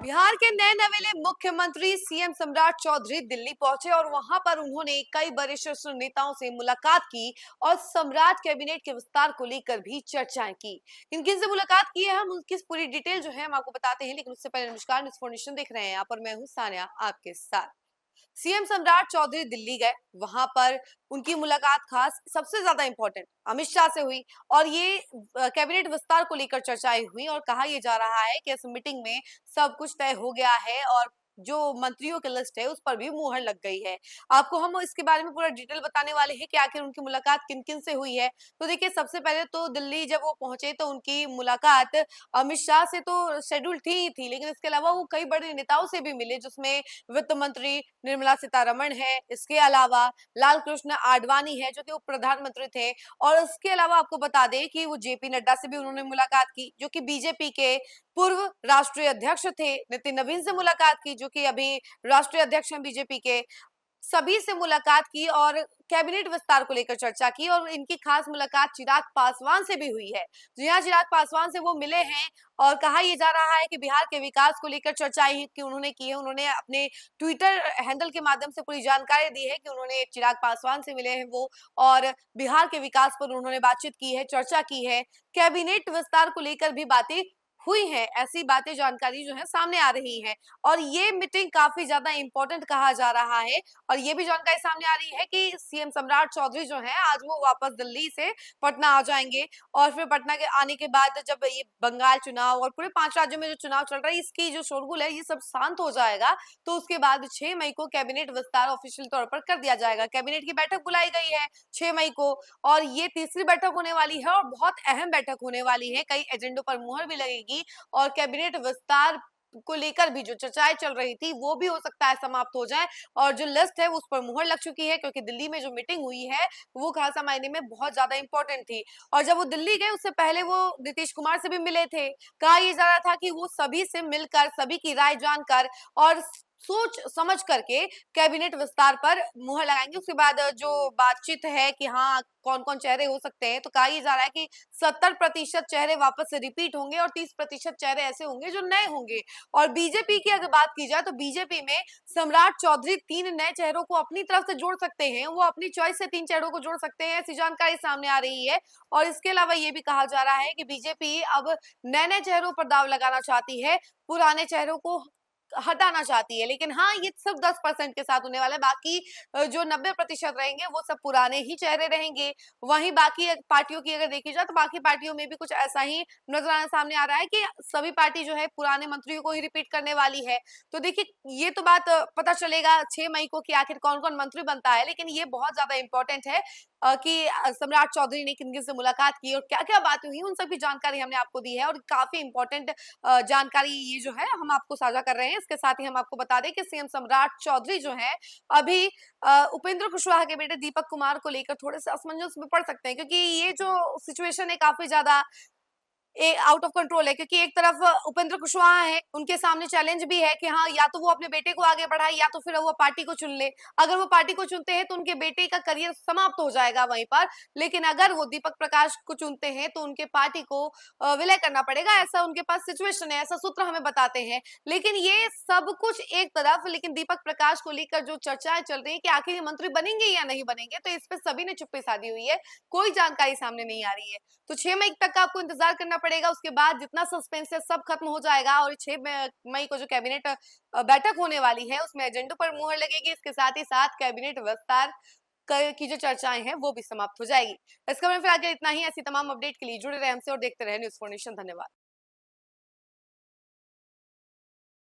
बिहार के नए नवेले मुख्यमंत्री सीएम सम्राट चौधरी दिल्ली पहुंचे और वहां पर उन्होंने कई वरिष्ठ नेताओं से मुलाकात की और सम्राट कैबिनेट के विस्तार को लेकर भी चर्चाएं की। किन किन से मुलाकात की है, हम उसकी पूरी डिटेल जो है हम आपको बताते हैं, लेकिन उससे पहले नमस्कार, न्यूज़ फॉर देख रहे हैं यहाँ पर मैं हूँ सानिया आपके साथ। सीएम सम्राट चौधरी दिल्ली गए, वहां पर उनकी मुलाकात खास सबसे ज्यादा इंपॉर्टेंट अमित शाह से हुई और ये कैबिनेट विस्तार को लेकर चर्चाएं हुई और कहा यह जा रहा है कि इस मीटिंग में सब कुछ तय हो गया है और जो मंत्रियों की लिस्ट है उस पर भी मुहर लग गई है। आपको हम इसके बारे में पूरा डिटेल बताने वाले हैं कि आखिर उनकी मुलाकात किन किन से हुई है। तो देखिए, सबसे पहले तो दिल्ली जब वो पहुंचे तो उनकी मुलाकात अमित शाह से तो शेड्यूल थी ही थी, लेकिन इसके अलावा वो कई बड़े नेताओं से भी मिले, जिसमें वित्त मंत्री निर्मला सीतारमण है, इसके अलावा लाल कृष्ण आडवाणी है जो कि उप प्रधानमंत्री थे, और इसके अलावा आपको बता दें कि वो जेपी नड्डा से भी उन्होंने मुलाकात की जो कि बीजेपी के पूर्व राष्ट्रीय अध्यक्ष थे। नितिन नवीन से मुलाकात की जो कि अभी राष्ट्रीय अध्यक्ष हैं बीजेपी के। सभी से मुलाकात की और कैबिनेट विस्तार को लेकर चर्चा की और इनकी खास मुलाकात चिराग पासवान से भी हुई है। जी हाँ, चिराग पासवान से वो मिले हैं और कहा यह जा रहा है कि बिहार के विकास को लेकर चर्चाएं कि उन्होंने की है। उन्होंने अपने ट्विटर हैंडल के माध्यम से पूरी जानकारी दी है कि उन्होंने चिराग पासवान से मिले हैं वो, और बिहार के विकास पर उन्होंने बातचीत की है, चर्चा की है। कैबिनेट विस्तार को लेकर भी बातें हुई है, ऐसी बातें जानकारी जो है सामने आ रही है और ये मीटिंग काफी ज्यादा इंपॉर्टेंट कहा जा रहा है। और ये भी जानकारी सामने आ रही है कि सीएम सम्राट चौधरी जो है आज वो वापस दिल्ली से पटना आ जाएंगे और फिर पटना के आने के बाद जब ये बंगाल चुनाव और पूरे 5 राज्यों में जो चुनाव चल रहा है इसकी जो शोरगुल है ये सब शांत हो जाएगा, तो उसके बाद 6 मई को कैबिनेट विस्तार ऑफिशियल तौर पर कर दिया जाएगा। कैबिनेट की बैठक बुलाई गई है 6 मई को और ये तीसरी बैठक होने वाली है और बहुत अहम बैठक होने वाली है। कई एजेंडों पर मुहर भी लगेगी और कैबिनेट विस्तार को लेकर भी जो चर्चाएं चल रही थी वो भी हो सकता है समाप्त हो जाए और जो लिस्ट है उस पर मुहर लग चुकी है, क्योंकि दिल्ली में जो मीटिंग हुई है वो खासा मायने में बहुत ज्यादा इंपॉर्टेंट थी। और जब वो दिल्ली गए उससे पहले वो नीतीश कुमार से भी मिले थे। कहा यह जा रहा था कि वो सभी से मिलकर, सभी की राय जानकर और सोच समझ करके कैबिनेट विस्तार पर मुहर लगाएंगे। उसके बाद जो बातचीत है कि हाँ कौन कौन चेहरे हो सकते हैं, तो कहा यह जा रहा है कि 70% चेहरे वापस से रिपीट होंगे और 30% चेहरे ऐसे होंगे जो नए होंगे। और बीजेपी की अगर बात की जाए तो बीजेपी में सम्राट चौधरी 3 नए चेहरों को अपनी तरफ से जोड़ सकते हैं, वो अपनी चॉइस से 3 चेहरों को जोड़ सकते हैं, ऐसी जानकारी सामने आ रही है। और इसके अलावा ये भी कहा जा रहा है कि बीजेपी अब नए नए चेहरों पर दाव लगाना चाहती है, पुराने चेहरों को हटाना चाहती है। लेकिन हाँ, ये सब 10% के साथ होने वाला है, बाकी जो 90% रहेंगे वो सब पुराने ही चेहरे रहेंगे। वहीं बाकी पार्टियों की अगर देखी जाए तो बाकी पार्टियों में भी कुछ ऐसा ही नजर आना सामने आ रहा है कि सभी पार्टी जो है पुराने मंत्रियों को ही रिपीट करने वाली है। तो देखिए, ये तो बात पता चलेगा 6 मई को कि आखिर कौन कौन मंत्री बनता है, लेकिन ये बहुत ज्यादा इंपॉर्टेंट है कि सम्राट चौधरी ने किन किन से मुलाकात की और क्या क्या बातें हुई, उन सबकी जानकारी हमने आपको दी है और काफी इंपॉर्टेंट जानकारी ये जो है हम आपको साझा कर रहे हैं। इसके साथ ही हम आपको बता दें कि सीएम सम्राट चौधरी जो है अभी उपेंद्र कुशवाहा के बेटे दीपक कुमार को लेकर थोड़े से असमंजस में पड़ सकते हैं, क्योंकि ये जो सिचुएशन है काफी ज्यादा आउट ऑफ कंट्रोल है। क्योंकि एक तरफ उपेंद्र कुशवाहा है, उनके सामने चैलेंज भी है कि हाँ या तो वो अपने बेटे को आगे बढ़ाए या तो फिर वो पार्टी को चुन ले। अगर वो पार्टी को चुनते हैं तो उनके बेटे का करियर समाप्त हो जाएगा वहीं पर, लेकिन अगर वो दीपक प्रकाश को चुनते हैं तो उनके पार्टी को विलय करना पड़ेगा, ऐसा उनके पास सिचुएशन है, ऐसा सूत्र हमें बताते हैं। लेकिन ये सब कुछ एक तरफ, लेकिन दीपक प्रकाश को लेकर जो चर्चाएं चल रही है कि आखिर ये मंत्री बनेंगे या नहीं बनेंगे, तो इस पे सभी ने चुप्पी साधी हुई है, कोई जानकारी सामने नहीं आ रही है। तो 6 मई तक का आपको इंतजार करना पड़ेगा, उसके बाद जितना सस्पेंस है सब खत्म हो जाएगा और 6 मई को जो कैबिनेट बैठक होने वाली है उसमें एजेंडों पर मुहर लगेगी। इसके साथ ही साथ कैबिनेट विस्तार की जो चर्चाएं हैं वो भी समाप्त हो जाएगी। इस खबर में फिलहाल इतना ही। ऐसी तमाम अपडेट के लिए जुड़े रहे हमसे और देखते रहे न्यूज़ फॉर नेशन। धन्यवाद।